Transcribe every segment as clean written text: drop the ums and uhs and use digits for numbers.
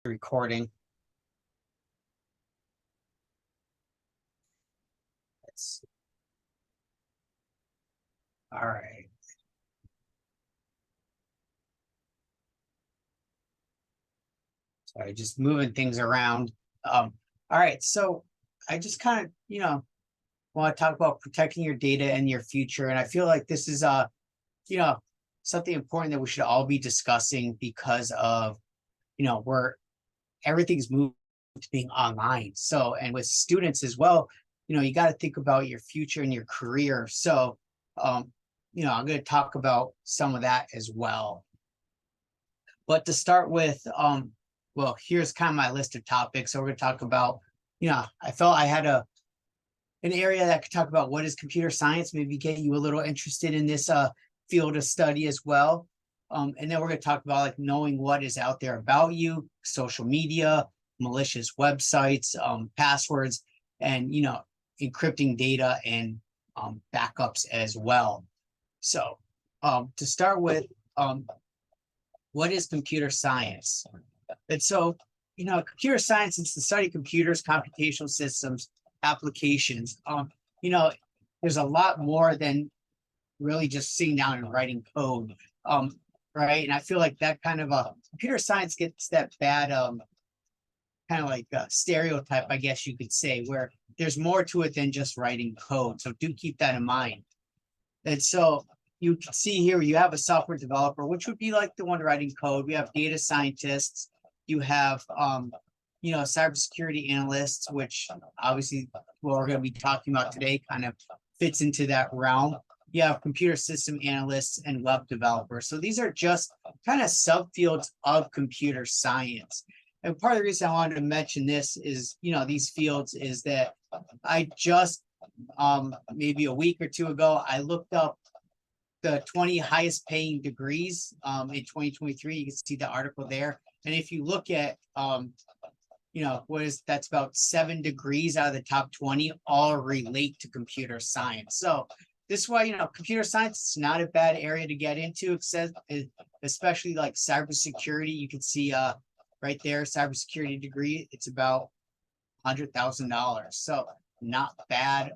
recording. Let's see. All right. Sorry, just moving things around. All right, so I just kind of, want to talk about protecting your data and your future. And I feel like this is you know, something important that we should all be discussing because of, where everything's moved to being online. So, and with students as well, you got to think about your future and your career. So, I'm going to talk about some of that as well. But to start with, well, here's kind of my list of topics. So we're going to talk about, I felt I had an area that could talk about what is computer science, maybe get you a little interested in this field of study as well. And then we're going to talk about like knowing what is out there about you, social media, malicious websites, passwords, and encrypting data and backups as well. So to start with, what is computer science? And so, computer science is the study of computers, computational systems, applications. There's a lot more than really just sitting down and writing code. Right. And I feel like that kind of computer science gets that bad kind of like stereotype, I guess you could say, where there's more to it than just writing code. So do keep that in mind. And so you can see here, you have a software developer, which would be like the one writing code. We have data scientists. You have, cybersecurity analysts, which obviously what we're going to be talking about today kind of fits into that realm. You have computer system analysts and web developers. So these are just kind of subfields of computer science. And part of the reason I wanted to mention this is, these fields is that I just, maybe a week or two ago, I looked up the 20 highest paying degrees in 2023. You can see the article there. And if you look at, that's about 7 degrees out of the top 20 all relate to computer science. So this is why, computer science is not a bad area to get into, especially like cybersecurity. You can see right there, cybersecurity degree, it's about $100,000. So not bad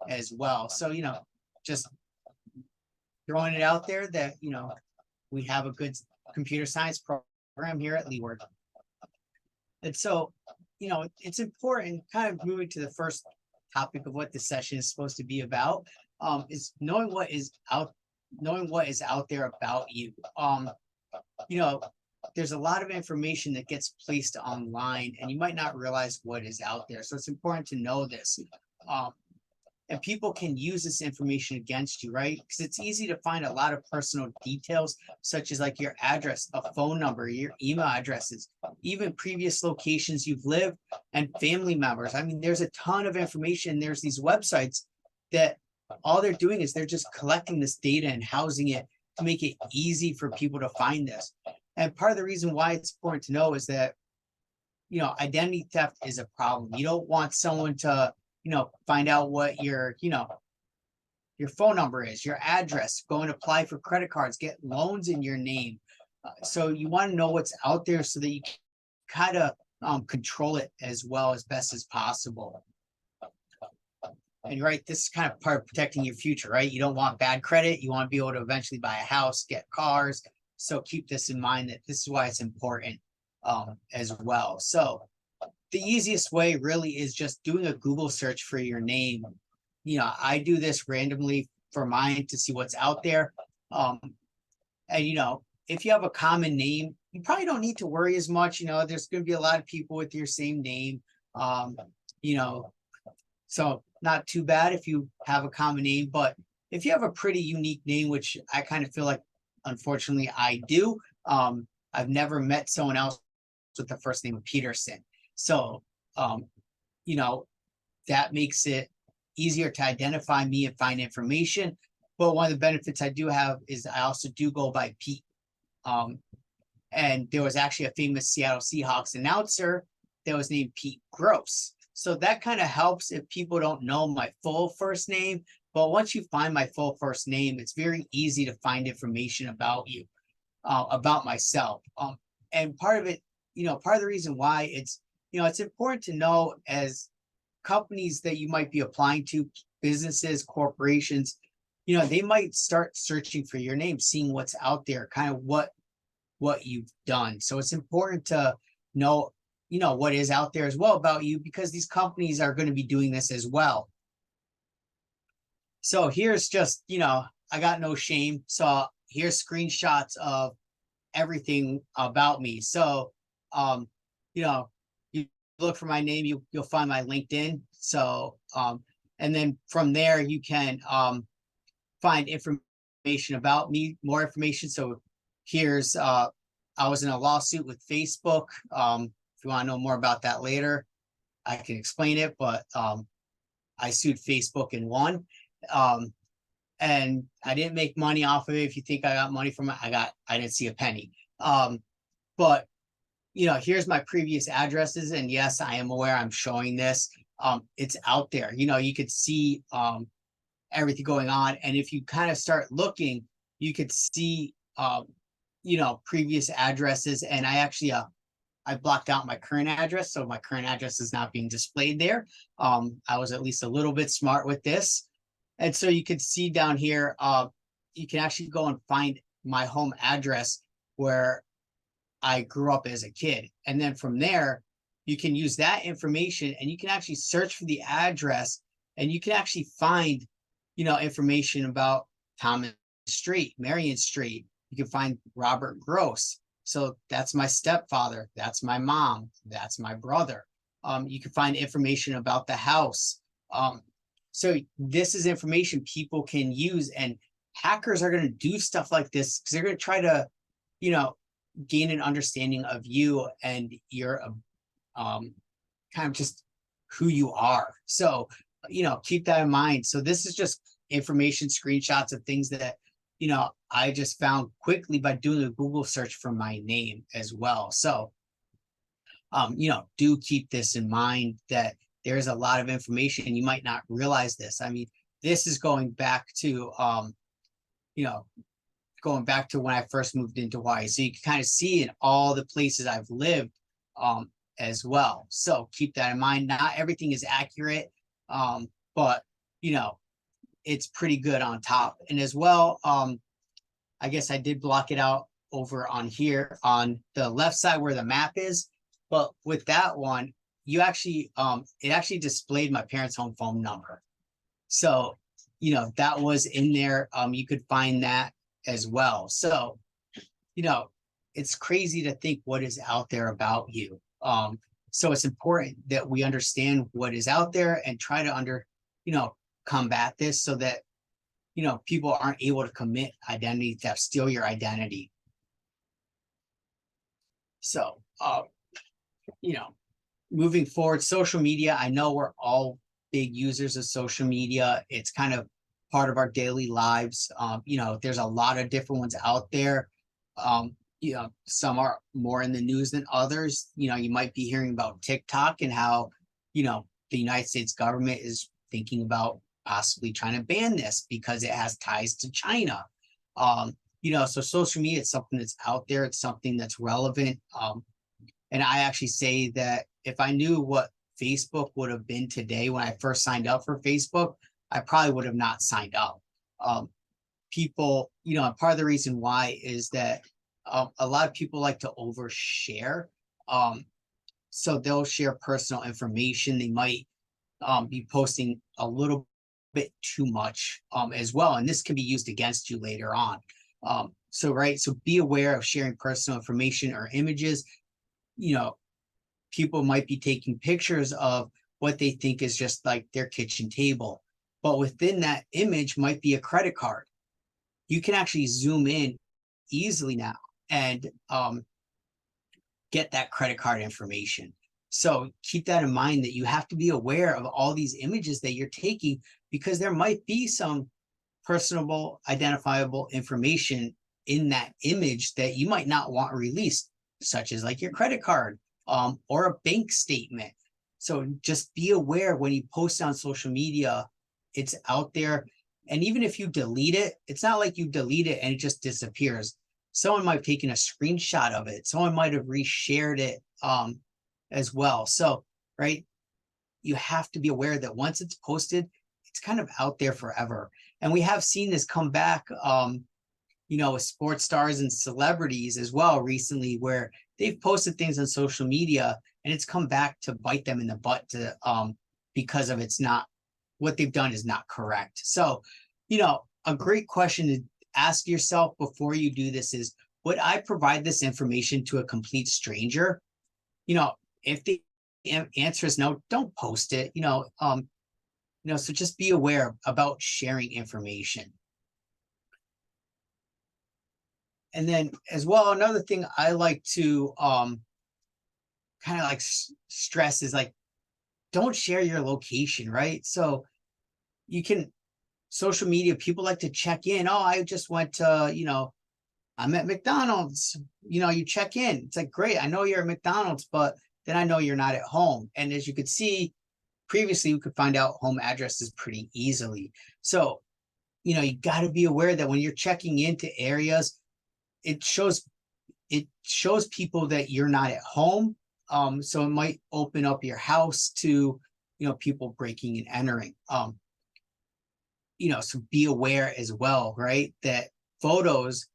as well. So, just throwing it out there that, we have a good computer science program here at Leeward. And so, it's important, kind of moving to the first topic of what this session is supposed to be about, is knowing what is out there about you. There's a lot of information that gets placed online and you might not realize what is out there. So it's important to know this. And people can use this information against you, right? Because it's easy to find a lot of personal details, such as like your address, a phone number, your email addresses, even previous locations you've lived, and family members. I mean, there's a ton of information. There's these websites that all they're doing is they're just collecting this data and housing it to make it easy for people to find this. And part of the reason why it's important to know is that, identity theft is a problem. You don't want someone to, find out what your phone number is, your address, go and apply for credit cards, get loans in your name. So you want to know what's out there so that you can kind of control it as well as best as possible. And right, this is kind of part of protecting your future, right? You don't want bad credit. You want to be able to eventually buy a house, get cars. So keep this in mind that this is why it's important as well. So the easiest way really is just doing a Google search for your name. I do this randomly for mine to see what's out there. And, if you have a common name, you probably don't need to worry as much. There's going to be a lot of people with your same name. So not too bad if you have a common name, but if you have a pretty unique name, which I kind of feel like, unfortunately, I do, I've never met someone else with the first name of Petersen. So, that makes it easier to identify me and find information. But one of the benefits I do have is I also do go by Pete. And there was actually a famous Seattle Seahawks announcer that was named Pete Gross. So that kind of helps if people don't know my full first name. But once you find my full first name, it's very easy to find information about you, about myself. And part of it part of the reason why it's important to know as companies that you might be applying to, businesses, corporations, they might start searching for your name, seeing what's out there, kind of what you've done. So it's important to know, what is out there as well about you, because these companies are going to be doing this as well. So here's just, I got no shame. So here's screenshots of everything about me. So, you look for my name, you'll find my LinkedIn. So, and then from there you can find information about me, more information. So here's I was in a lawsuit with Facebook. If you want to know more about that later, I can explain it, but I sued Facebook and won. And I didn't make money off of it. If you think I got money from it, I didn't see a penny. But here's my previous addresses. And yes, I am aware I'm showing this. It's out there. You could see everything going on. And if you kind of start looking, you could see previous addresses. And I actually I blocked out my current address. So my current address is not being displayed there. I was at least a little bit smart with this. And so you can see down here, you can actually go and find my home address where I grew up as a kid. And then from there, you can use that information and you can actually search for the address, and you can actually find, information about Thomas Street, Marion Street. You can find Robert Gross. So that's my stepfather. That's my mom. That's my brother. You can find information about the house. So this is information people can use, and hackers are going to do stuff like this because they're going to try to, gain an understanding of you and your kind of just who you are. So, keep that in mind. So this is just information, screenshots of things that, I just found quickly by doing a Google search for my name as well. So, do keep this in mind, that there's a lot of information. You might not realize this. I mean, this is going back to, going back to when I first moved into Hawaii. So you can kind of see in all the places I've lived as well. So keep that in mind. Not everything is accurate, but, it's pretty good on top. And as well, I guess I did block it out over on here on the left side where the map is. But with that one, you actually, it actually displayed my parents' home phone number. So, that was in there. You could find that as well. So, it's crazy to think what is out there about you. So it's important that we understand what is out there and try to combat this so that, people aren't able to commit identity theft, steal your identity. So, moving forward, social media, I know we're all big users of social media. It's kind of part of our daily lives. There's a lot of different ones out there. Some are more in the news than others. You might be hearing about TikTok and how, the United States government is thinking about possibly trying to ban this because it has ties to China. So social media is something that's out there. It's something that's relevant. And I actually say that if I knew what Facebook would have been today when I first signed up for Facebook, I probably would have not signed up. People, part of the reason why is that a lot of people like to overshare. So they'll share personal information. They might be posting a little bit too much as well. And this can be used against you later on. So be aware of sharing personal information or images. People might be taking pictures of what they think is just like their kitchen table, but within that image might be a credit card. You can actually zoom in easily now and get that credit card information. So keep that in mind, that you have to be aware of all these images that you're taking, because there might be some personable, identifiable information in that image that you might not want released, such as like your credit card or a bank statement. So just be aware when you post on social media, it's out there. And even if you delete it, it's not like you delete it and it just disappears. someone might have taken a screenshot of it. Someone might have reshared it as well. So, right, you have to be aware that once it's posted, it's kind of out there forever. And we have seen this come back, with sports stars and celebrities as well recently, where they've posted things on social media and it's come back to bite them in the butt to because of it's not what they've done is not correct. So, a great question to ask yourself before you do this is, would I provide this information to a complete stranger? If the answer is no, don't post it. So just be aware about sharing information. And then as well, another thing I like to kind of like stress is like, don't share your location, right? So you can, social media, people like to check in. Oh, I just went to, I'm at McDonald's. You check in. It's like, great, I know you're at McDonald's, but then I know you're not at home. And as you could see previously, we could find out home addresses pretty easily. So, you got to be aware that when you're checking into areas, it shows people that you're not at home. So it might open up your house to, people breaking and entering. So be aware as well, right? That photos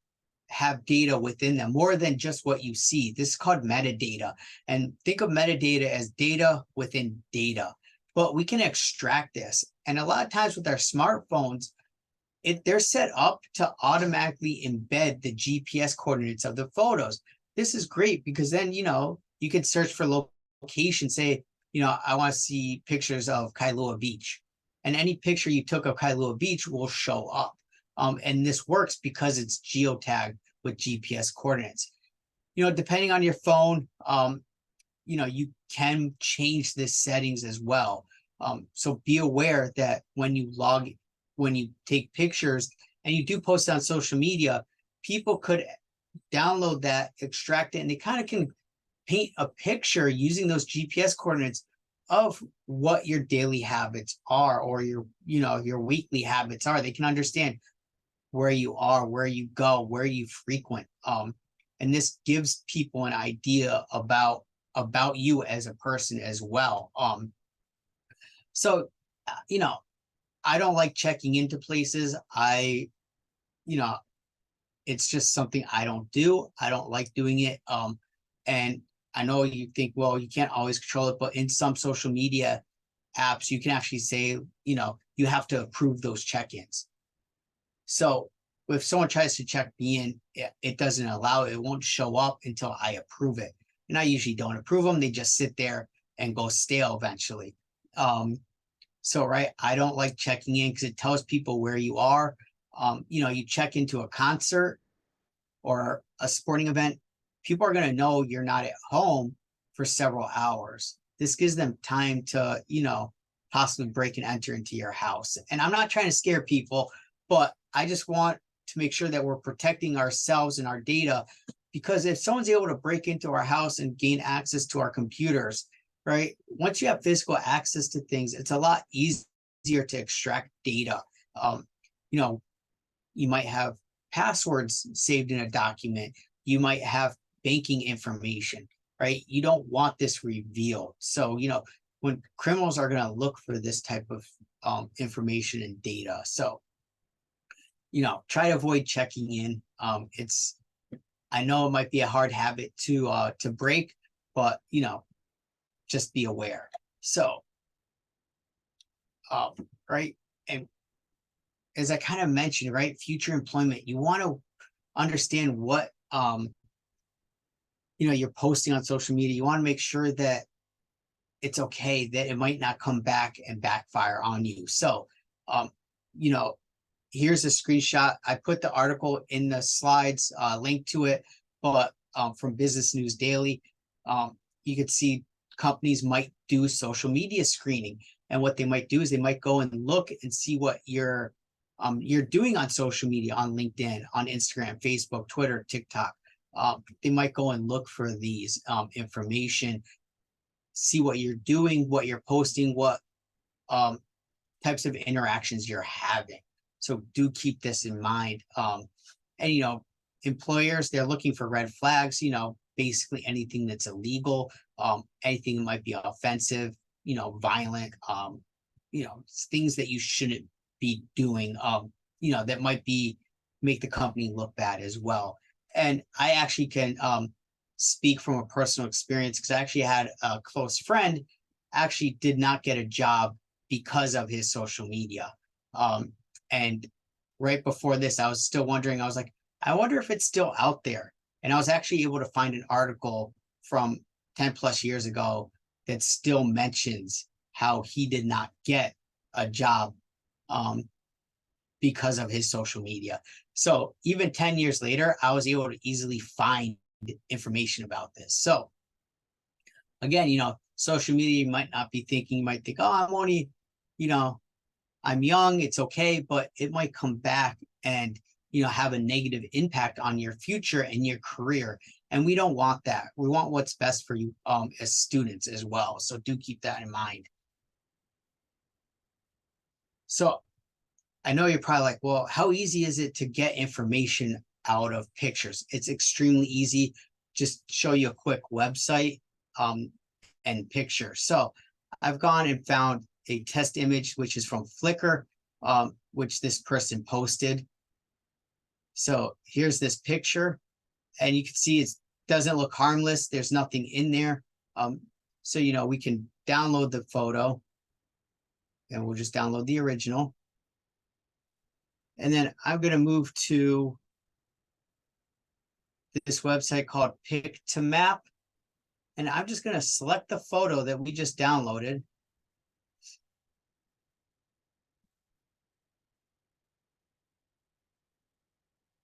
have data within them more than just what you see. This is called metadata. And think of metadata as data within data. But we can extract this. And a lot of times with our smartphones, they're set up to automatically embed the GPS coordinates of the photos. This is great because then, you can search for location, say, I want to see pictures of Kailua Beach. And any picture you took of Kailua Beach will show up. And this works because it's geotagged with GPS coordinates. Depending on your phone, you can change the settings as well. So be aware that when you take pictures and you do post on social media, people could download that, extract it, and they kind of can paint a picture using those GPS coordinates of what your daily habits are or your weekly habits are. They can understand where you are, where you go, where you frequent. And this gives people an idea about you as a person as well. So, I don't like checking into places. It's just something I don't do. I don't like doing it. And I know you think, well, you can't always control it, but in some social media apps, you can actually say, you have to approve those check-ins. So if someone tries to check me in, it doesn't allow it. It won't show up until I approve it. And I usually don't approve them. They just sit there and go stale eventually. So, right, I don't like checking in because it tells people where you are. You check into a concert or a sporting event, people are going to know you're not at home for several hours. This gives them time to, possibly break and enter into your house. And I'm not trying to scare people, but I just want to make sure that we're protecting ourselves and our data, because if someone's able to break into our house and gain access to our computers, right? Once you have physical access to things, it's a lot easier to extract data. You might have passwords saved in a document. You might have banking information, right? You don't want this revealed. So, when criminals are going to look for this type of information and data. So, try to avoid checking in. I know it might be a hard habit to break, but, just be aware. So, right. And as I kind of mentioned, right, future employment, you want to understand what, you're posting on social media. You want to make sure that it's okay, that it might not come back and backfire on you. So, here's a screenshot. I put the article in the slides, link to it, but from Business News Daily, you could see companies might do social media screening. And what they might do is they might go and look and see what you're doing on social media, on LinkedIn, on Instagram, Facebook, Twitter, TikTok. They might go and look for these information, see what you're doing, what you're posting, what types of interactions you're having. So do keep this in mind. And employers, they're looking for red flags, basically anything that's illegal, anything that might be offensive, violent, things that you shouldn't be doing, that might make the company look bad as well. And I actually can speak from a personal experience, because I actually had a close friend actually did not get a job because of his social media. And right before this, I was still wondering, I was like, I wonder if it's still out there. And I was actually able to find an article from 10 plus years ago that still mentions how he did not get a job because of his social media. So even 10 years later, I was able to easily find information about this. So again, social media, you might not be thinking, you might think, oh, I'm only, I'm young, it's okay, but it might come back and, have a negative impact on your future and your career. And we don't want that. We want what's best for you as students as well. So do keep that in mind. So I know you're probably like, well, how easy is it to get information out of pictures? It's extremely easy. Just show you a quick website and picture. So I've gone and found a test image, which is from Flickr, which this person posted. So here's this picture, and you can see it doesn't look harmless. There's nothing in there. So, we can download the photo, and we'll just download the original. And then I'm going to move to this website called Pick2Map. And I'm just going to select the photo that we just downloaded.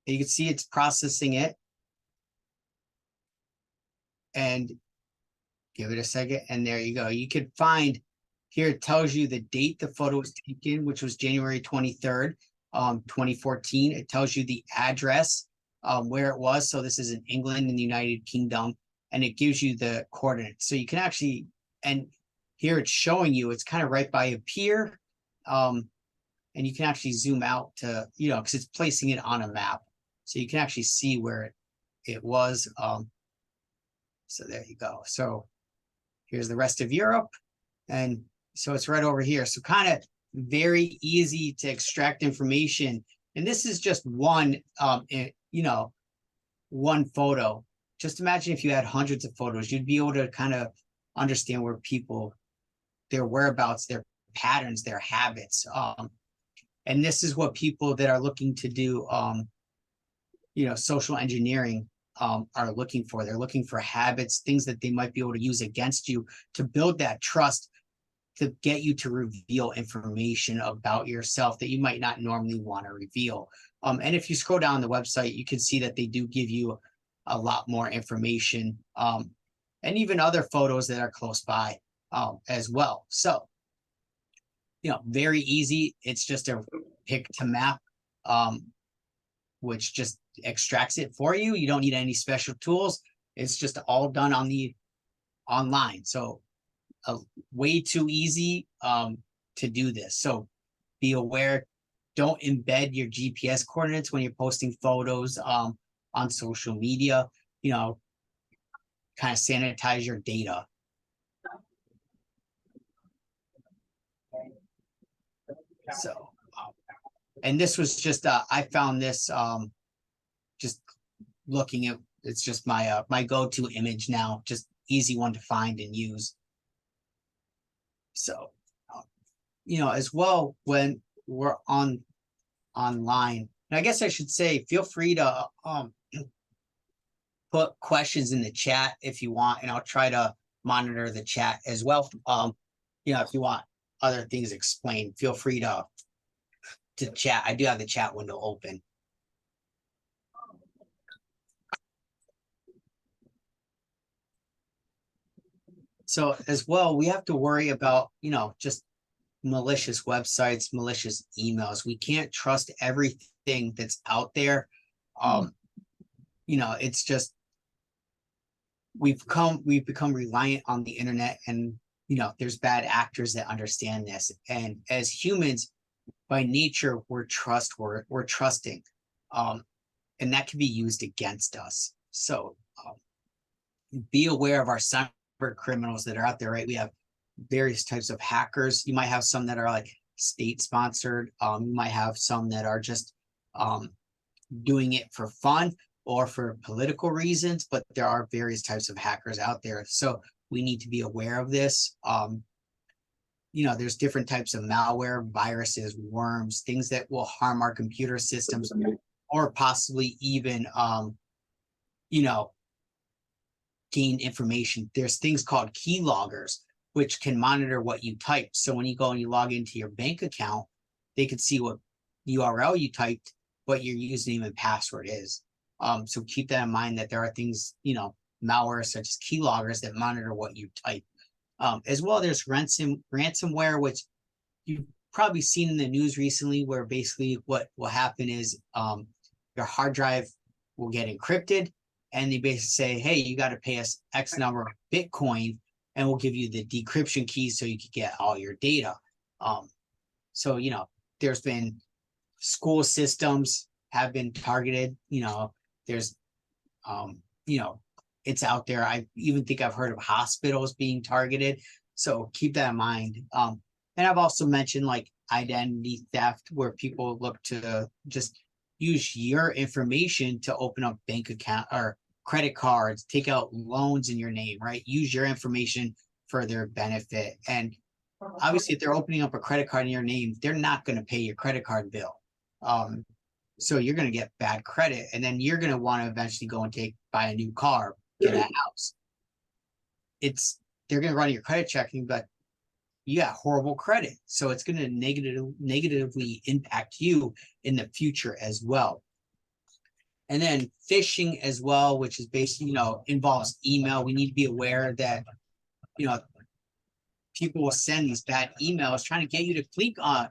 You can see it's processing it. And give it a second. And there you go. You could find here, it tells you the date the photo was taken, which was January 23rd, 2014. It tells you the address where it was. So this is in England in the United Kingdom. And it gives you the coordinates. So you can actually, and here it's showing you, it's kind of right by a pier. And you can actually zoom out to, because it's placing it on a map. So you can actually see where it was. So there you go. So here's the rest of Europe. And so it's right over here. So kind of very easy to extract information. And this is just one, one photo. Just imagine if you had hundreds of photos, you'd be able to kind of understand where people, their whereabouts, their patterns, their habits. And this is what people that are looking to do, social engineering are looking for. They're looking for habits, things that they might be able to use against you to build that trust, to get you to reveal information about yourself that you might not normally want to reveal. And if you scroll down the website, you can see that they do give you a lot more information, and even other photos that are close by as well. So, very easy. It's just a Pick2Map, which just extracts it for you. You don't need any special tools. It's just all done on the online. So way too easy to do this. So be aware, don't embed your GPS coordinates when you're posting photos on social media, kind of sanitize your data. So, and this was just, I found this just looking at, it's just my my go-to image now, just easy one to find and use. So, as well, when we're online, and I guess I should say, feel free to put questions in the chat if you want, and I'll try to monitor the chat as well. If you want other things explained, feel free to chat. I do have the chat window open. So as well, we have to worry about, just malicious websites, malicious emails. We can't trust everything that's out there. It's just, we've become reliant on the internet, and, there's bad actors that understand this. And as humans, by nature, we're trusting. and that can be used against us. So be aware of our cyber criminals that are out there, right? We have various types of hackers. You might have some that are like state sponsored. You might have some that are just doing it for fun or for political reasons, but there are various types of hackers out there. So we need to be aware of this. There's different types of malware, viruses, worms, things that will harm our computer systems, or possibly even, gain information. There's things called keyloggers, which can monitor what you type. So when you go and you log into your bank account, they can see what URL you typed, what your username and password is. So keep that in mind, that there are things, malware such as keyloggers that monitor what you type. As well, there's ransomware, which you've probably seen in the news recently, where basically what will happen is your hard drive will get encrypted, and they basically say, hey, you got to pay us X number of Bitcoin, and we'll give you the decryption keys so you can get all your data. So, there's been school systems have been targeted. There's, it's out there. I even think I've heard of hospitals being targeted. So keep that in mind. And I've also mentioned like identity theft, where people look to just use your information to open up bank account or credit cards, take out loans in your name, right? Use your information for their benefit. And obviously, if they're opening up a credit card in your name, they're not going to pay your credit card bill. So you're going to get bad credit, and then you're going to want to eventually go and buy a new car, get a house. They're going to run your credit checking, but you got horrible credit. So it's going to negatively impact you in the future as well. And then phishing as well, which is basically, involves email. We need to be aware that, people will send these bad emails trying to get you to click on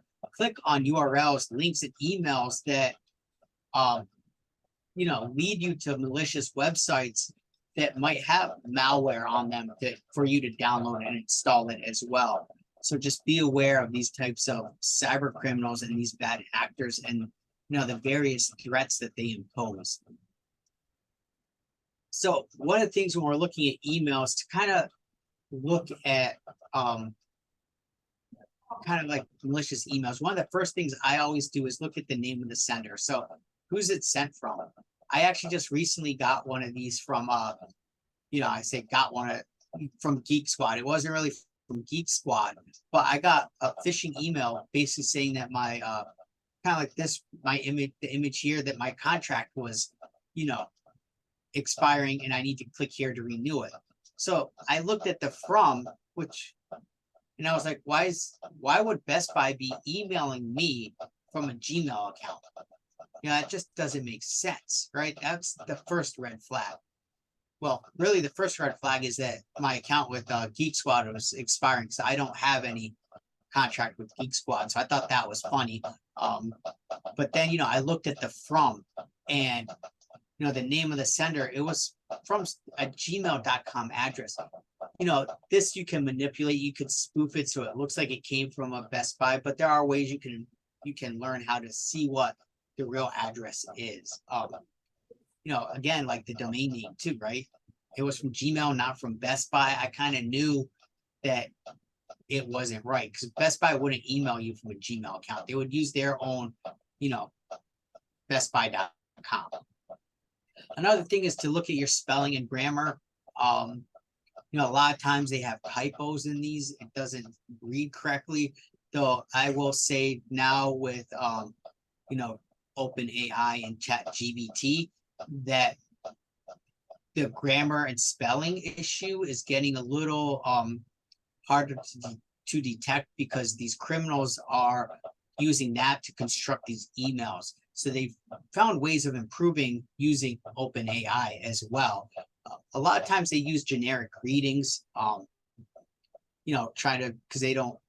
URLs, links, and emails that, lead you to malicious websites that might have malware on them for you to download and install it as well. So just be aware of these types of cyber criminals and these bad actors, and the various threats that they impose. So one of the things when we're looking at emails, to kind of look at kind of like malicious emails, one of the first things I always do is look at the name of the sender. So who's it sent from? I actually just recently got one of these from from Geek Squad. It wasn't really from Geek Squad, but I got a phishing email basically saying that my kind of like this, the image here, that my contract was, expiring, and I need to click here to renew it. So I looked at the from, and I was like, why would Best Buy be emailing me from a Gmail account? It just doesn't make sense, right? That's the first red flag. Well, really, the first red flag is that my account with Geek Squad was expiring, so I don't have any contract with Geek Squad. So I thought that was funny. But then, I looked at the from, and, the name of the sender, it was from a gmail.com address. This you can manipulate, you could spoof it so it looks like it came from a Best Buy, but there are ways you can learn how to see what the real address is. Again, like the domain name too, right? It was from Gmail, not from Best Buy. I kind of knew that it wasn't right, because Best Buy wouldn't email you from a Gmail account. They would use their own, bestbuy.com. Another thing is to look at your spelling and grammar. A lot of times they have typos in these. It doesn't read correctly. Though I will say now with, OpenAI and ChatGPT, that the grammar and spelling issue is getting a little harder to detect, because these criminals are using that to construct these emails. So they've found ways of improving using OpenAI as well. A lot of times they use generic greetings, because they don't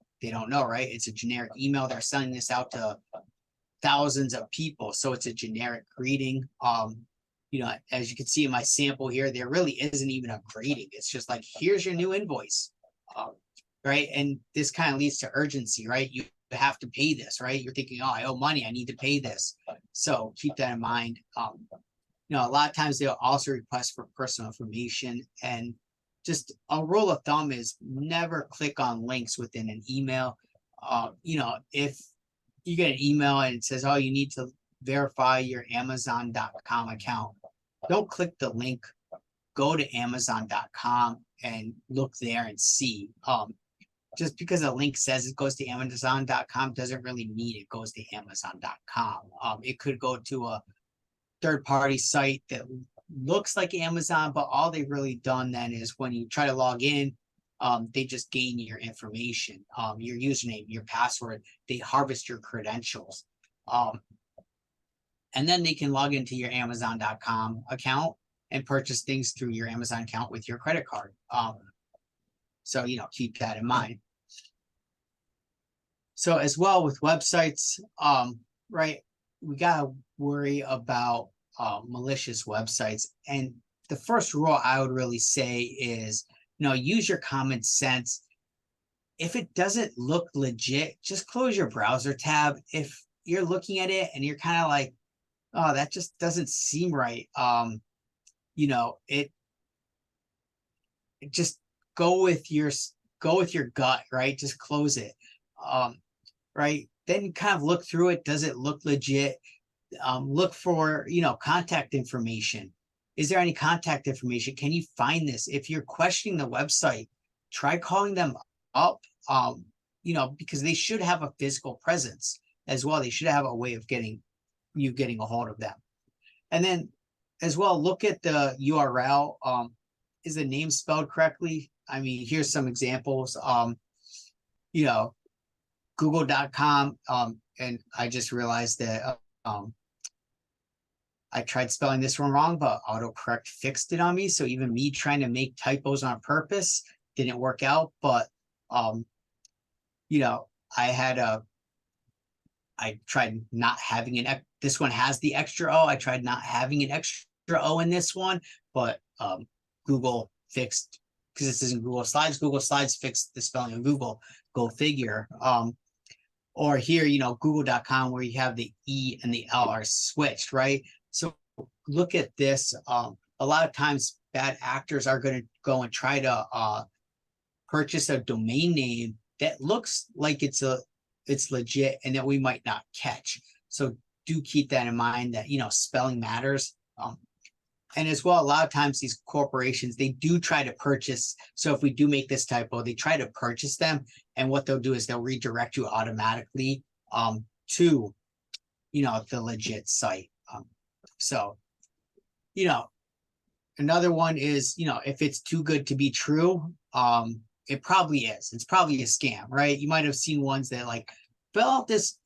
know, right? It's a generic email. They're sending this out to thousands of people, so it's a generic greeting. As you can see in my sample here, there really isn't even a greeting. It's just like, here's your new invoice, right? And this kind of leads to urgency, right? You have to pay this, right? You're thinking, oh, I owe money, I need to pay this. So keep that in mind. A lot of times they'll also request for personal information, and just a rule of thumb is never click on links within an email. If you get an email and it says, oh, you need to verify your Amazon.com account, don't click the link. Go to Amazon.com and look there and see. Just because a link says it goes to Amazon.com doesn't really mean it goes to Amazon.com. It could go to a third-party site that looks like Amazon, but all they've really done then is when you try to log in, they just gain your information, your username, your password. They harvest your credentials. And then they can log into your Amazon.com account and purchase things through your Amazon account with your credit card. So, keep that in mind. So as well with websites, right, we got to worry about malicious websites. And the first rule I would really say is, use your common sense. If it doesn't look legit, just close your browser tab. If you're looking at it and you're kind of like, oh, that just doesn't seem right. It just go with your gut, right? Just close it. Right. Then kind of look through it. Does it look legit? Look for, contact information. Is there any contact information? Can you find this? If you're questioning the website, try calling them up, because they should have a physical presence as well. They should have a way of getting a hold of them. And then as well, look at the URL. Is the name spelled correctly? I mean, here's some examples. Google.com. And I just realized that I tried spelling this one wrong, but autocorrect fixed it on me. So even me trying to make typos on purpose didn't work out. But I tried not having this one has the extra O. I tried not having an extra O in this one, but Google fixed, because this isn't Google Slides. Google Slides fixed the spelling of Google. Go figure. Or here, Google.com, where you have the E and the L are switched, right? So look at this. A lot of times bad actors are going to go and try to purchase a domain name that looks like it's legit and that we might not catch. So do keep that in mind, that, spelling matters. And as well, a lot of times these corporations, they do try to purchase. So if we do make this typo, they try to purchase them. And what they'll do is they'll redirect you automatically to, the legit site. Another one is, if it's too good to be true, it probably is. It's probably a scam, right? You might have seen ones that like, fill out this,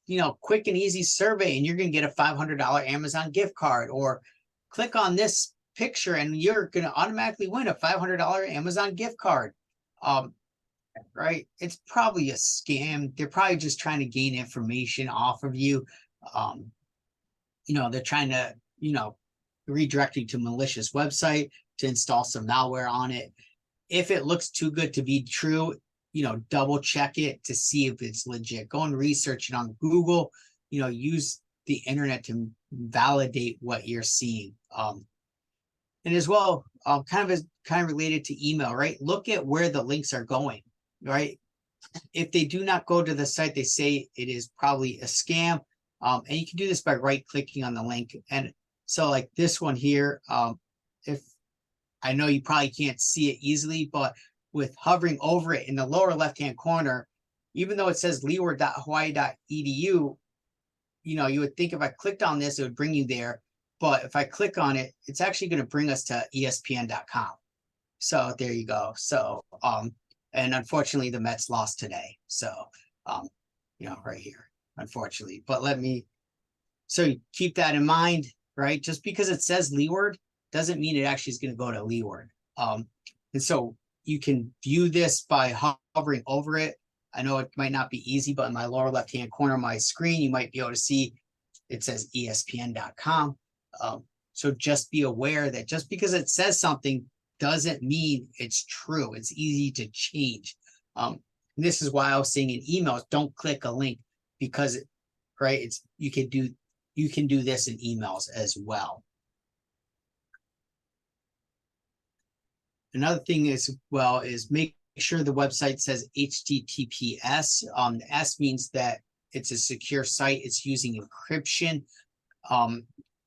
quick and easy survey and you're going to get a $500 Amazon gift card, or click on this picture and you're going to automatically win a $500 Amazon gift card. Right? It's probably a scam. They're probably just trying to gain information off of you. They're trying to, redirect you to a malicious website to install some malware on it. If it looks too good to be true, double check it to see if it's legit. Go and research it on Google, use the internet to validate what you're seeing. And as well, kind of related to email, right? Look at where the links are going, right? If they do not go to the site, they say it is probably a scam. And you can do this by right-clicking on the link. And so like this one here, if I know you probably can't see it easily, but with hovering over it in the lower left-hand corner, even though it says leeward.hawaii.edu, you would think if I clicked on this, it would bring you there. But if I click on it, it's actually going to bring us to ESPN.com. So there you go. So, and unfortunately, the Mets lost today. So, right here, unfortunately. But so keep that in mind, right? Just because it says Leeward doesn't mean it actually is going to go to Leeward. And so you can view this by hovering over it. I know it might not be easy, but in my lower left-hand corner of my screen, you might be able to see it says ESPN.com. So just be aware that just because it says something doesn't mean it's true. It's easy to change. This is why I was saying in emails, don't click a link. because, right, it's, you can do this in emails as well. Another thing is, well, is make sure the website says HTTPS. The S means that it's a secure site. It's using encryption,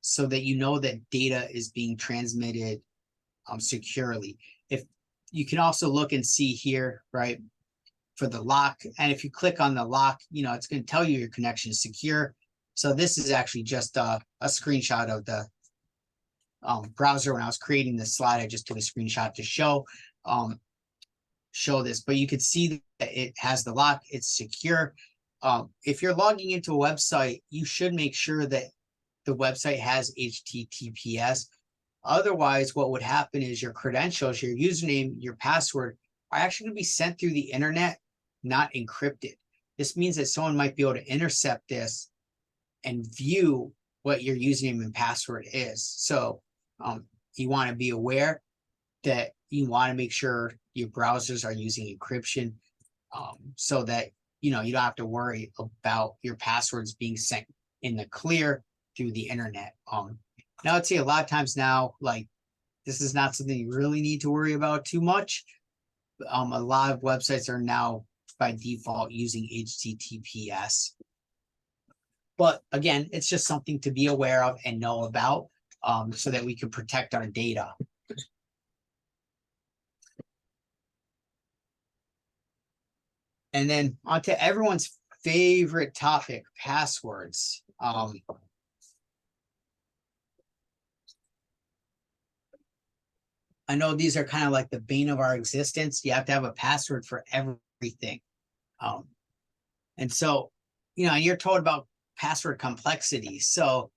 so that you know that data is being transmitted securely. If you can also look and see here, right, for the lock. And if you click on the lock, it's going to tell you your connection is secure. So this is actually just a screenshot of the browser. When I was creating this slide, I just took a screenshot to show this, but you could see that it has the lock, it's secure. If you're logging into a website, you should make sure that the website has HTTPS. Otherwise, what would happen is your credentials, your username, your password are actually going to be sent through the internet, not encrypted. This means that someone might be able to intercept this and view what your username and password is. So you want to be aware that you want to make sure your browsers are using encryption, so that you don't have to worry about your passwords being sent in the clear through the internet. Now I'd say a lot of times now, like, this is not something you really need to worry about too much. A lot of websites are now by default using HTTPS. But again, it's just something to be aware of and know about, so that we can protect our data. And then on to everyone's favorite topic, passwords. I know these are kind of like the bane of our existence. You have to have a password for everything. And so, you're told about password complexity. So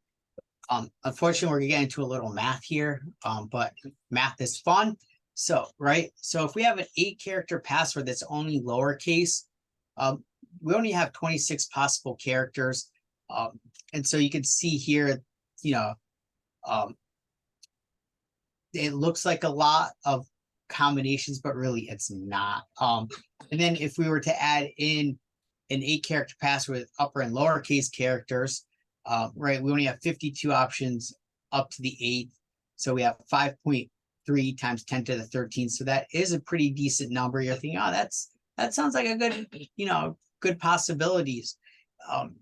unfortunately, we're going to get into a little math here, but math is fun. So, right. So if we have an 8-character password that's only lowercase, we only have 26 possible characters. And so you can see here, it looks like a lot of combinations, but really it's not. And then if we were to add in an 8-character password with upper and lowercase characters, right, we only have 52 options up to the 8th. So we have 5.3 times 10 to the 13th. So that is a pretty decent number. You're thinking, oh, that sounds like a good, good possibilities. And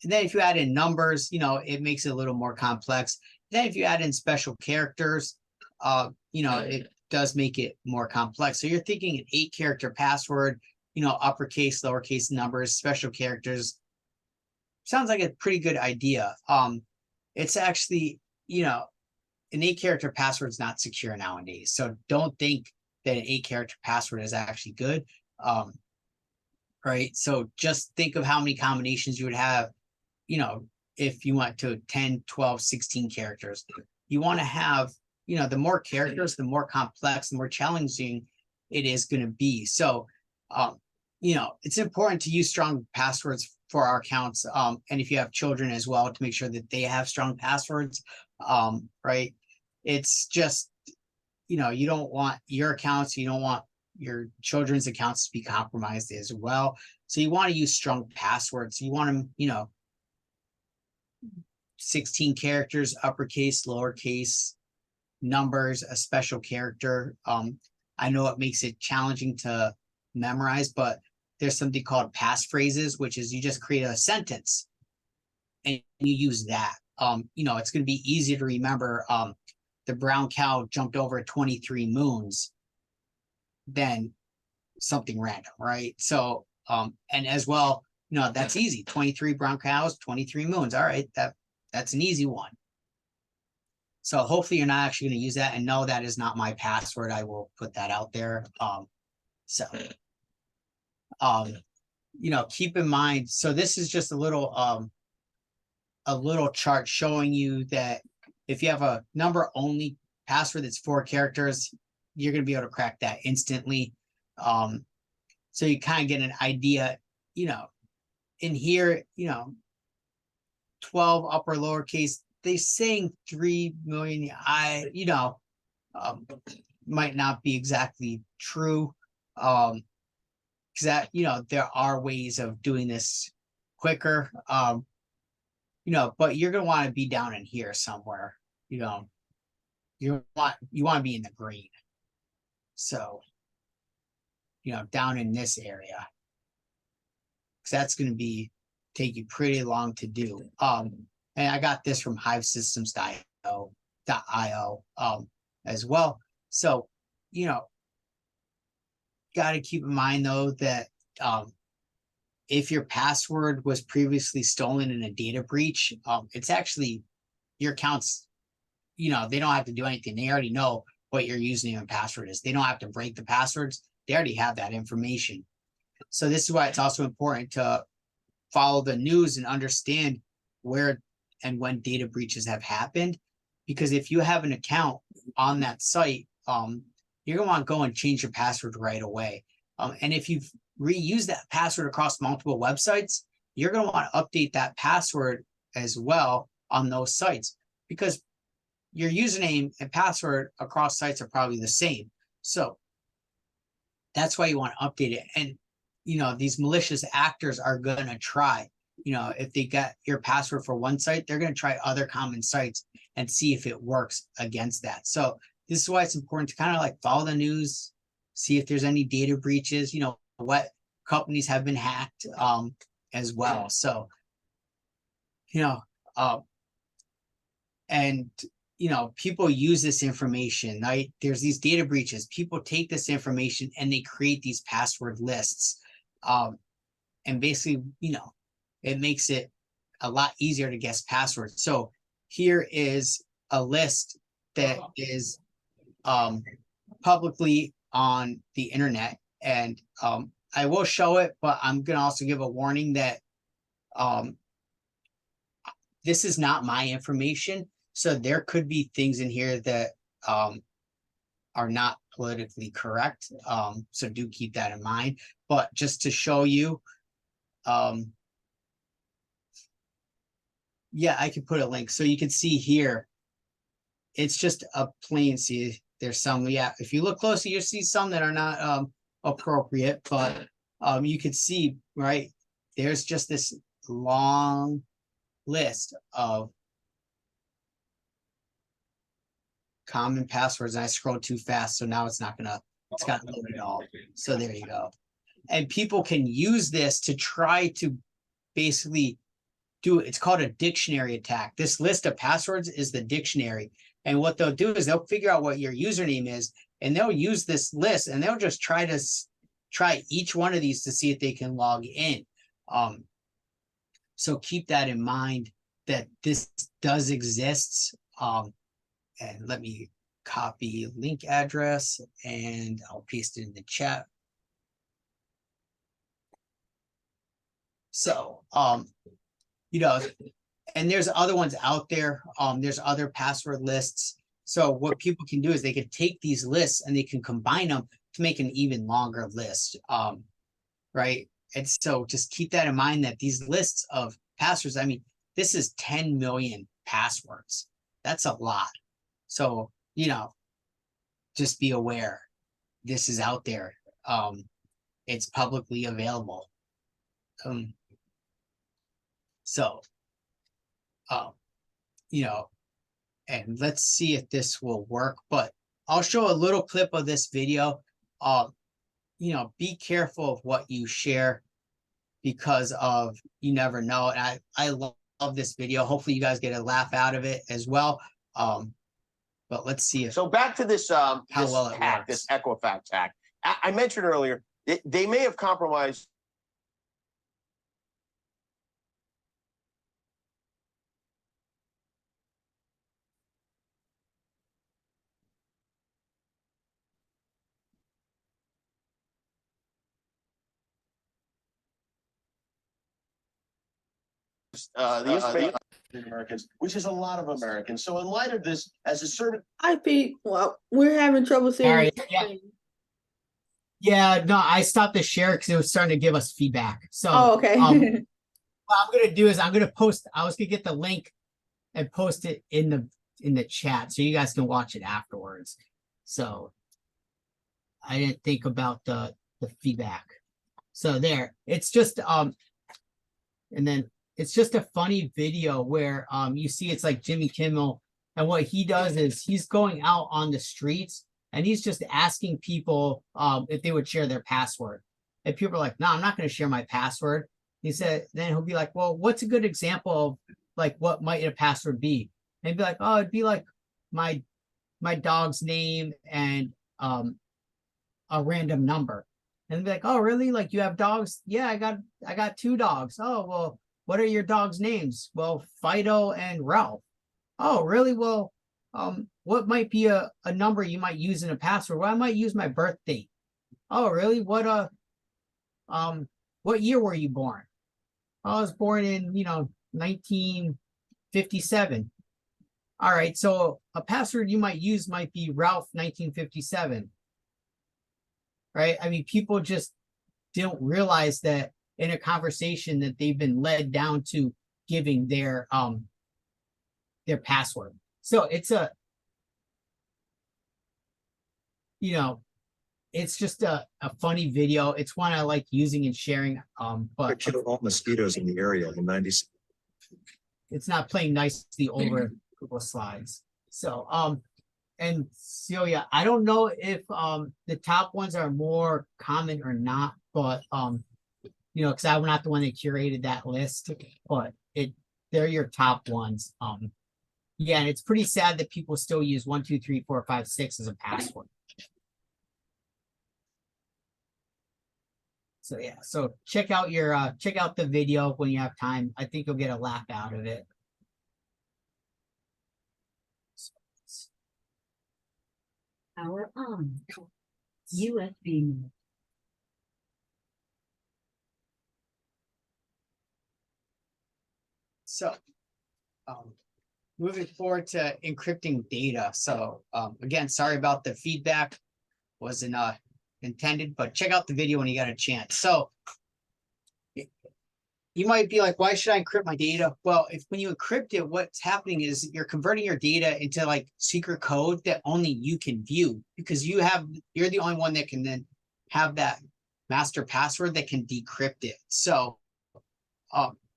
then if you add in numbers, it makes it a little more complex. Then if you add in special characters, it does make it more complex. So you're thinking an 8-character password, uppercase, lowercase numbers, special characters. Sounds like a pretty good idea. It's actually, an 8-character password is not secure nowadays. So don't think that an 8-character password is actually good. Right. So just think of how many combinations you would have, if you went to 10, 12, 16 characters. You want to have, the more characters, the more complex, the more challenging it is going to be. So, it's important to use strong passwords for our accounts. And if you have children as well, to make sure that they have strong passwords. Right. It's just, you don't want your accounts, you don't want your children's accounts to be compromised as well. So you want to use strong passwords. You want them, 16 characters, uppercase, lowercase, numbers, a special character. I know it makes it challenging to memorize, but there's something called passphrases, which is you just create a sentence and you use that. It's going to be easy to remember the brown cow jumped over 23 moons than something random, right? So, and as well, that's easy. 23 brown cows, 23 moons. All right, that's an easy one. So hopefully you're not actually going to use that. And no, that is not my password. I will put that out there. Keep in mind. So this is just a little chart showing you that if you have a number only password that's 4 characters, you're going to be able to crack that instantly. So you kind of get an idea, in here, 12 upper lowercase, they saying 3 million. Might not be exactly true. Because that, there are ways of doing this quicker. But you're gonna want to be down in here somewhere. You want to be in the green. So, down in this area. Because that's gonna take you pretty long to do. And I got this from hivesystems.io as well. So, got to keep in mind though that if your password was previously stolen in a data breach, it's actually your accounts, they don't have to do anything. They already know what your username and password is. They don't have to break the passwords. They already have that information. So this is why it's also important to follow the news and understand where and when data breaches have happened. Because if you have an account on that site, you're going to want to go and change your password right away. And if you've reused that password across multiple websites, you're going to want to update that password as well on those sites, because your username and password across sites are probably the same. So that's why you want to update it. And, these malicious actors are going to try, if they got your password for one site, they're going to try other common sites and see if it works against that. So this is why it's important to kind of like follow the news, see if there's any data breaches, what companies have been hacked as well. So, and people use this information, right? There's these data breaches. People take this information and they create these password lists. And basically, it makes it a lot easier to guess passwords. So here is a list that is publicly on the internet. And I will show it, but I'm going to also give a warning that this is not my information. So there could be things in here that are not politically correct. So do keep that in mind. But just to show you, yeah, I can put a link. So you can see here, it's just a plain, see, there's some, yeah, if you look closely, you'll see some that are not appropriate, but you can see, right, there's just this long list of common passwords, and I scrolled too fast, so now it's got to load it all. So there you go. And people can use this to try to basically it's called a dictionary attack. This list of passwords is the dictionary. And what they'll do is they'll figure out what your username is, and they'll use this list, and they'll just try each one of these to see if they can log in. So keep that in mind, that this does exist. And let me copy link address and I'll paste it in the chat. So, and there's other ones out there. There's other password lists. So what people can do is they can take these lists and they can combine them to make an even longer list. Right. And so just keep that in mind, that these lists of passwords, I mean, this is 10 million passwords. That's a lot. So, just be aware this is out there. It's publicly available. And let's see if this will work, but I'll show a little clip of this video. Be careful of what you share, because you never know. And I love this video. Hopefully you guys get a laugh out of it as well. But let's see if. So back to this how well it hack, works. this Equifax hack. I mentioned earlier, they may have compromised the Americans, which is a lot of Americans. So in light of this, as a certain IP, well, we're having trouble seeing. All right, yeah, no, I stopped the share because it was starting to give us feedback. So, Oh, okay. what I'm gonna do is I was gonna get the link and post it in the chat so you guys can watch it afterwards. So I didn't think about the feedback. So there, it's just And then it's just a funny video where you see it's like Jimmy Kimmel, and what he does is he's going out on the streets and he's just asking people if they would share their password. And people are like, no, I'm not going to share my password. He said, then he'll be like, well, what's a good example of like what might a password be? And he'd be like, oh, it'd be like my dog's name and a random number. And be like, oh, really? Like you have dogs? Yeah, I got 2 dogs. Oh, well, what are your dogs' names? Well, Fido and Ralph. Oh, really? Well, what might be a number you might use in a password? Well, I might use my birth date. Oh, really? What year were you born? I was born in, 1957. All right, so a password you might use might be Ralph 1957. Right? I mean, people just don't realize that in a conversation that they've been led down to giving their password. So it's it's just a funny video. It's one I like using and sharing. But killed all mosquitoes in the area in '96. It's not playing nicely over Google Slides. So and Celia, I don't know if the top ones are more common or not, but because I'm not the one that curated that list, but they're your top ones. Yeah, and it's pretty sad that people still use 1, 2, 3, 4, 5, 6 as a password. So yeah, so check out the video when you have time. I think you'll get a laugh out of it. Power on. USB mode. So, moving forward to encrypting data. So, again, sorry about the feedback. Wasn't intended, but check out the video when you got a chance. So, you might be like, why should I encrypt my data? Well, when you encrypt it, what's happening is you're converting your data into like secret code that only you can view, because you're the only one that can then have that master password that can decrypt it. So,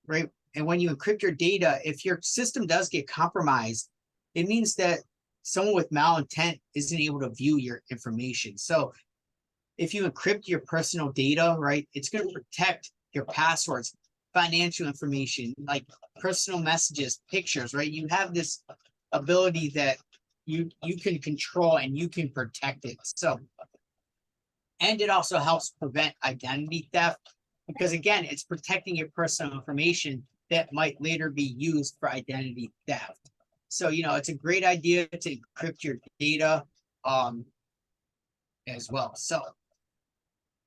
right. And when you encrypt your data, if your system does get compromised, it means that someone with malintent isn't able to view your information. So if you encrypt your personal data, right, it's going to protect your passwords, financial information, like personal messages, pictures, right? You have this ability that you can control and you can protect it. So, and it also helps prevent identity theft, because again, it's protecting your personal information that might later be used for identity theft. So, it's a great idea to encrypt your data as well. So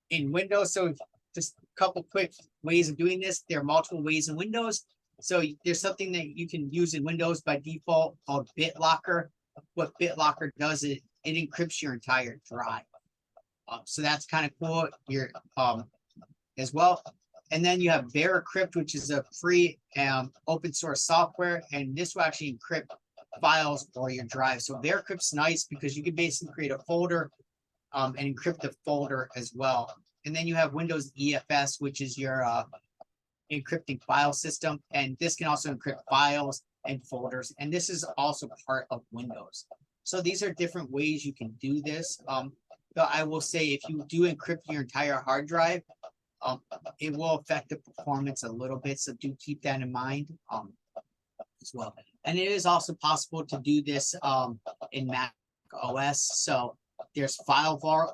in Windows, so just a couple quick ways of doing this. There are multiple ways in Windows. So there's something that you can use in Windows by default called BitLocker. What BitLocker does is it encrypts your entire drive. So that's kind of cool. You're as well. And then you have VeriCrypt, which is a free open source software, and this will actually encrypt files or your drive. So VeriCrypt's nice because you can basically create a folder and encrypt the folder as well. And then you have Windows EFS, which is your encrypting file system, and this can also encrypt files and folders. And this is also part of Windows. So these are different ways you can do this. But I will say, if you do encrypt your entire hard drive, it will affect the performance a little bit. So do keep that in mind as well. And it is also possible to do this in Mac OS. So there's File Vault.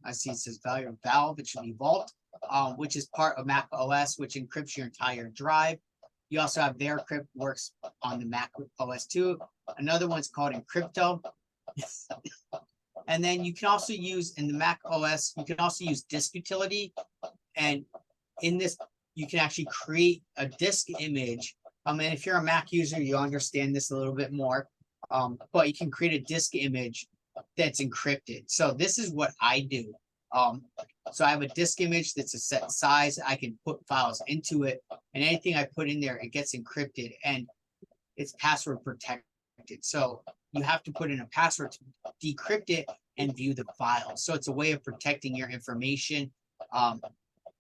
I see it says Valve. It should be Vault, which is part of Mac OS, which encrypts your entire drive. You also have VeriCrypt, works on the Mac OS too. Another one's called Encrypto. And then you can also use in the Mac OS, you can also use disk utility. And in this, you can actually create a disk image. And if you're a Mac user, you understand this a little bit more. But you can create a disk image that's encrypted. So this is what I do. So I have a disk image that's a set size. I can put files into it, and anything I put in there, it gets encrypted and it's password protected. So you have to put in a password to decrypt it and view the file. So it's a way of protecting your information,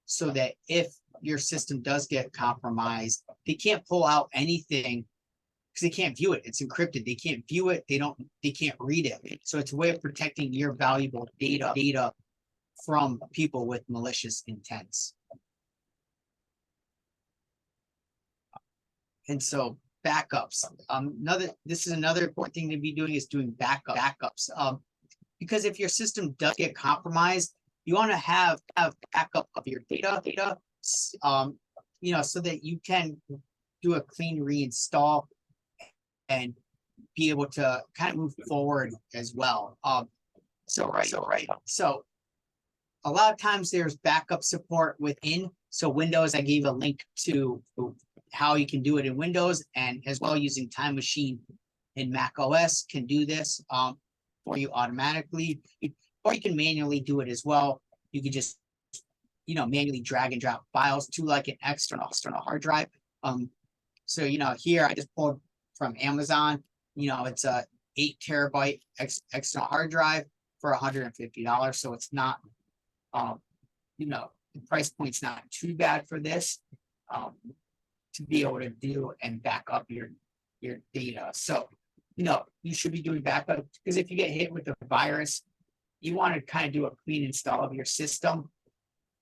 so that if your system does get compromised, they can't pull out anything because they can't view it. It's encrypted. They can't view it. They can't read it. So it's a way of protecting your valuable data from people with malicious intents. And so backups. This is another important thing to be doing is doing backups. Because if your system does get compromised, you want to have backup of your data, so that you can do a clean reinstall and be able to kind of move forward as well. So a lot of times there's backup support within. So Windows, I gave a link to how you can do it in Windows, and as well using Time Machine in Mac OS can do this for you automatically, or you can manually do it as well. You can just manually drag and drop files to like an external hard drive. So here I just pulled from Amazon. It's a 8 terabyte external hard drive for $150. So it's not, the price point's not too bad for this to be able to do and back up your data. So, you should be doing backup, because if you get hit with a virus, you want to kind of do a clean install of your system,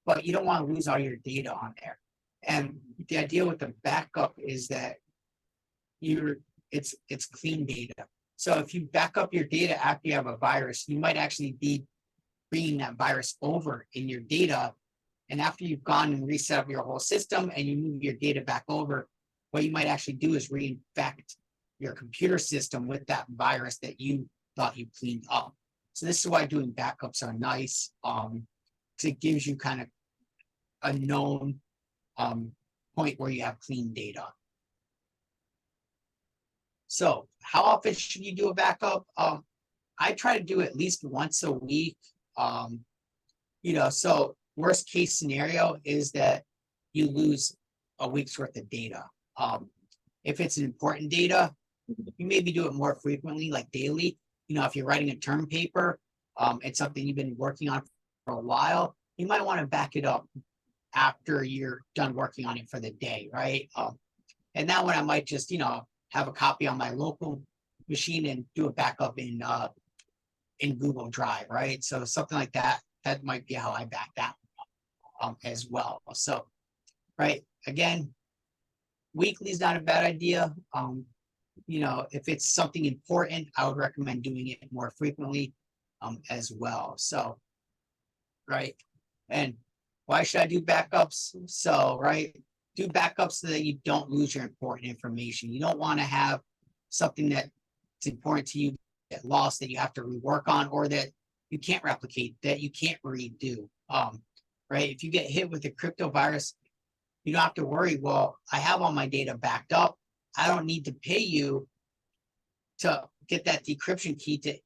but you don't want to lose all your data on there. And the idea with the backup is that it's clean data. So if you back up your data after you have a virus, you might actually be bringing that virus over in your data. And after you've gone and reset up your whole system and you move your data back over, what you might actually do is reinfect your computer system with that virus that you thought you cleaned up. So this is why doing backups are nice, because it gives you kind of a known point where you have clean data. So how often should you do a backup? I try to do at least once a week. So worst case scenario is that you lose a week's worth of data. If it's important data, you maybe do it more frequently, like daily. If you're writing a term paper, it's something you've been working on for a while, you might want to back it up after you're done working on it for the day, right? And that one I might just, have a copy on my local machine and do a backup in Google Drive, right? So something like that, that might be how I back that as well. So, right, again, weekly is not a bad idea. If it's something important, I would recommend doing it more frequently as well. So, right, and why should I do backups? So, right, do backups so that you don't lose your important information. You don't want to have something that's important to you get lost, that you have to rework on, or that you can't replicate, that you can't redo. Right, if you get hit with a crypto virus, you don't have to worry. Well, I have all my data backed up. I don't need to pay you to get that decryption key to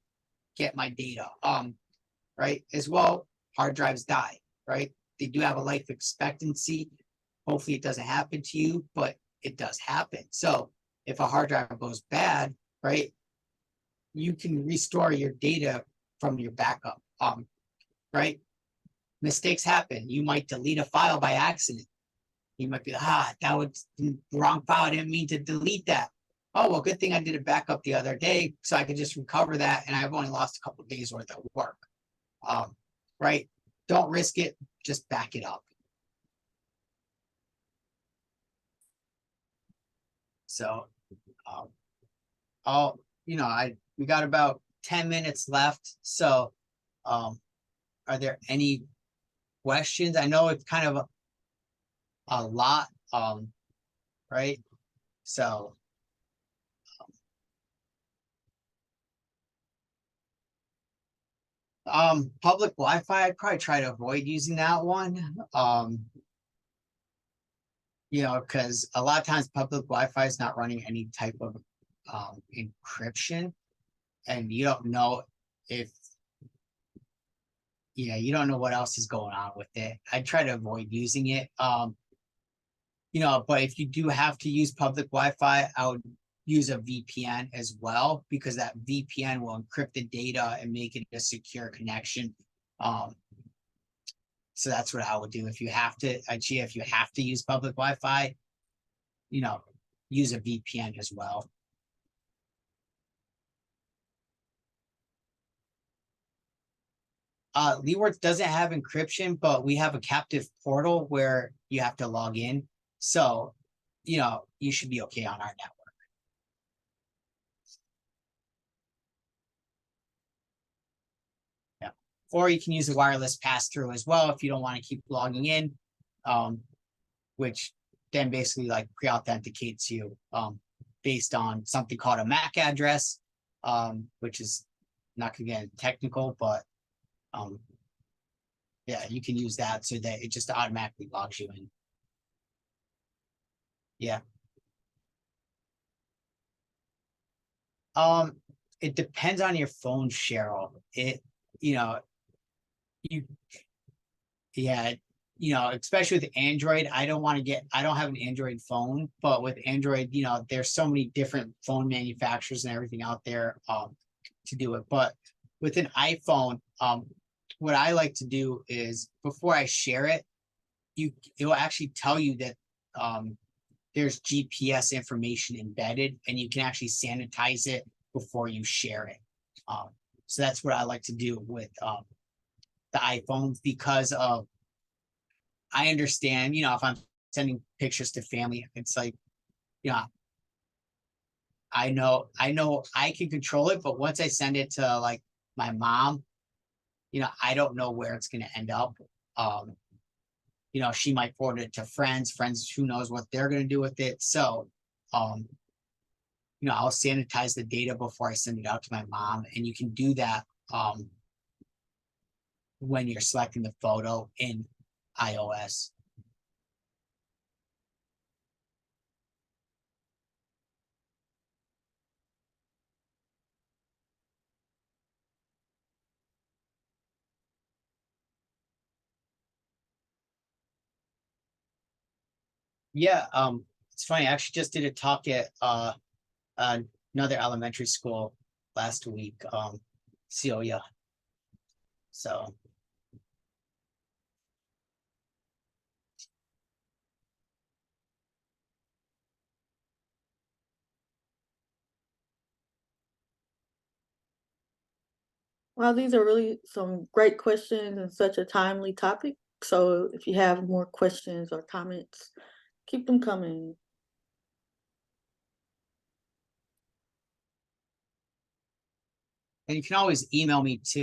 get my data. Right, as well, hard drives die, right? They do have a life expectancy. Hopefully it doesn't happen to you, but it does happen. So if a hard drive goes bad, right, you can restore your data from your backup. Right, mistakes happen. You might delete a file by accident. You might be, that was the wrong file. I didn't mean to delete that. Oh, well, good thing I did a backup the other day so I could just recover that, and I've only lost a couple of days worth of work. Right, don't risk it, just back it up. So, we got about 10 minutes left. So, are there any questions? I know it's kind of a lot, right? So, public Wi-Fi, I'd probably try to avoid using that one. Because a lot of times public Wi-Fi is not running any type of encryption, and you don't know if, you don't know what else is going on with it. I try to avoid using it. But if you do have to use public Wi-Fi, I would use a VPN as well, because that VPN will encrypt the data and make it a secure connection. So that's what I would do. If you have to, actually, if you have to use public Wi-Fi, you know, use a VPN as well. Leaworth doesn't have encryption, but we have a captive portal where you have to log in. So, you know, you should be okay on our network. Yeah. Or you can use a wireless pass-through as well if you don't want to keep logging in, which then basically like pre-authenticates you based on something called a MAC address, which is not gonna get technical, but yeah, you can use that so that it just automatically logs you in. Yeah. It depends on your phone, Cheryl. It, you know, you, yeah, you know, especially with Android, I don't have an Android phone, but with Android, you know, there's so many different phone manufacturers and everything out there, to do it. But with an iPhone, what I like to do is before I share it, it will actually tell you that, there's GPS information embedded and you can actually sanitize it before you share it. So that's what I like to do with the iPhones because of, I understand, you know, if I'm sending pictures to family, it's like, you know, I know I can control it, but once I send it to like my mom, you know, I don't know where it's going to end up. You know, she might forward it to friends, who knows what they're going to do with it. So, you know, I'll sanitize the data before I send it out to my mom. And you can do that when you're selecting the photo in iOS. Yeah, it's funny. I actually just did a talk at another elementary school last week, Celia. So Well, these are really some great questions and such a timely topic. So if you have more questions or comments, keep them coming. and you can always email me too.